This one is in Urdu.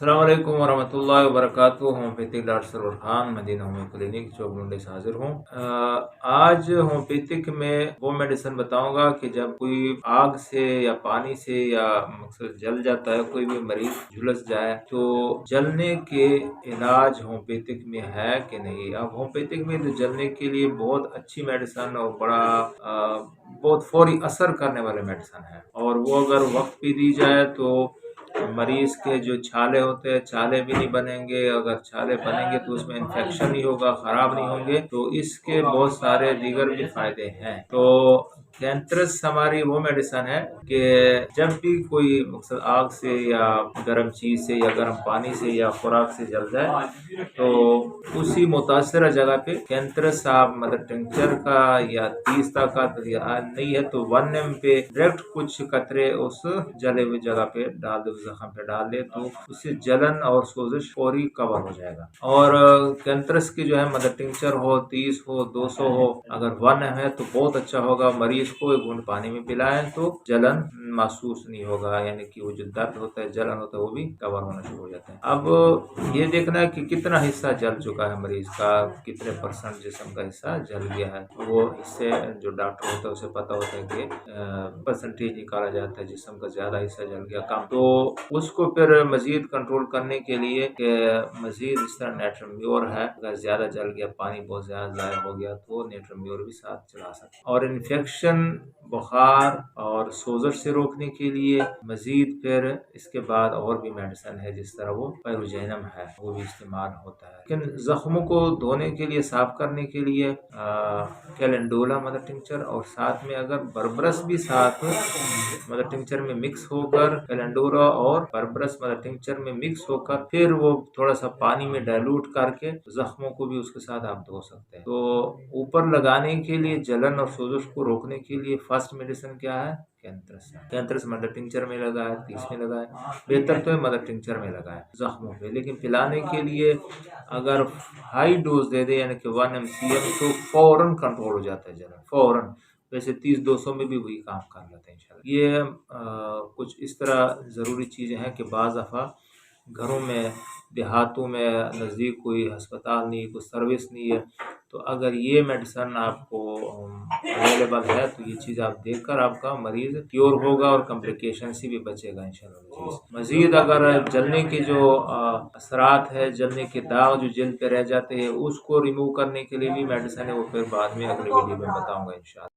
السلام علیکم ورحمۃ اللہ وبرکاتہ۔ ہومیوپیتھک ڈاکٹر سرور خان، مدینہ ہومیو کلینک، چوک منڈی سے حاضر ہوں۔ آج ہومیوپیتھک میں وہ میڈیسن بتاؤں گا کہ جب کوئی آگ سے یا پانی سے یا مقصد جل جاتا ہے، کوئی بھی مریض جھلس جائے تو جلنے کے علاج ہومیوپیتھک میں ہے کہ نہیں۔ اب ہومیوپیتھک میں تو جلنے کے لیے بہت اچھی میڈیسن اور بہت فوری اثر کرنے والے میڈیسن ہے، اور وہ اگر وقت پہ دی جائے تو مریض کے جو چھالے ہوتے ہیں چھالے بھی نہیں بنیں گے، اگر چھالے بنیں گے تو اس میں انفیکشن نہیں ہوگا، خراب نہیں ہوں گے، تو اس کے بہت سارے دیگر بھی فائدے ہیں۔ تو کینترس ہماری وہ میڈیسن ہے کہ جب بھی کوئی مقصد آگ سے یا گرم چیز سے یا گرم پانی سے یا خوراک سے جل جائے تو اسی متاثرہ جگہ پہ کینترس آپ مدر ٹنکچر کا یا تیستا کا نہیں ہے تو 1 ml پہ ڈائریکٹ کچھ قطرے اس جلے ہوئی جگہ پہ ڈال دے، زخم پہ ڈال دے تو اس سے جلن اور سوزش فوری کور ہو جائے گا۔ اور کینترس کی جو ہے مدر ٹنکچر ہو، 30 ہو، 200 ہو، اگر 1 ml ہے تو بہت اچھا ہوگا۔ مریض کو ایک گھونٹ پانی میں پلائیں تو جلن محسوس نہیں ہوگا، یعنی کہ وہ جو درد ہوتا ہے، جلن ہوتا ہے، وہ بھی کور ہونا شروع ہو جاتا ہے۔ اب یہ دیکھنا ہے کہ کتنا حصہ جل چکا ہے مریض کا، کتنے % جسم کا حصہ جل گیا ہے۔ وہ اس سے جو ڈاکٹر ہوتا ہے اسے پتا ہوتا ہے کہ پرسنٹیج نکالا جاتا ہے، جسم کا زیادہ حصہ جل گیا کم، تو اس کو پھر مزید کنٹرول کرنے کے لیے کہ مزید اس طرح نیٹرمیور ہے، اگر زیادہ جل گیا، پانی بہت زیادہ ضائع ہو گیا تو نیٹرمیور بھی ساتھ چلا سکتے ہیں۔ اور انفیکشن، بخار اور سوزش سے روکنے کے لیے مزید پھر اس کے بعد اور بھی میڈیسن ہے، جس طرح وہ پیروجینم ہے، وہ بھی استعمال ہوتا ہے۔ لیکن زخموں کو دھونے کے لیے، صاف کرنے کے لیے کیلنڈولا مدر ٹنکچر، اور ساتھ میں اگر بربرس بھی ساتھ مدر ٹنکچر میں مکس ہو کر، کیلنڈولا اور بربرس مدر ٹنکچر میں مکس ہو کر پھر وہ تھوڑا سا پانی میں ڈائلوٹ کر کے زخموں کو بھی اس کے ساتھ آپ دھو سکتے ہیں۔ تو اوپر لگانے کے لیے، جلن اور سوزش کو روکنے کے لیے فرسٹ میڈیسن کیا ہے؟ کینترس مدر ٹنکچر میں لگائے، 30 میں لگائے، بہتر تو ہے مدر ٹنکچر میں لگائے زخموں پہ، لیکن پلانے کے لیے اگر ہائی ڈوز دے دے یعنی کہ 1 mcm تو فوراً کنٹرول ہو جاتا ہے جلن، فوراً۔ ویسے 30-200 میں بھی وہی کام کر لیتے ہیں انشاءاللہ۔ یہ کچھ اس طرح ضروری چیزیں ہیں کہ بعض دفعہ گھروں میں، دیہاتوں میں نزدیک کوئی ہسپتال نہیں، کوئی سروس نہیں ہے، تو اگر یہ میڈیسن آپ کو اویلیبل ہے تو یہ چیز آپ دیکھ کر آپ کا مریض کیور ہوگا اور کمپلیکیشن سے بھی بچے گا انشاءاللہ۔ مزید اگر جلنے کے جو اثرات ہے، جلنے کے داغ جو جلد پہ رہ جاتے ہیں، اس کو ریموو کرنے کے لیے بھی میڈیسن ہے، وہ پھر بعد میں اگلے ویڈیو میں بتاؤں گا انشاءاللہ۔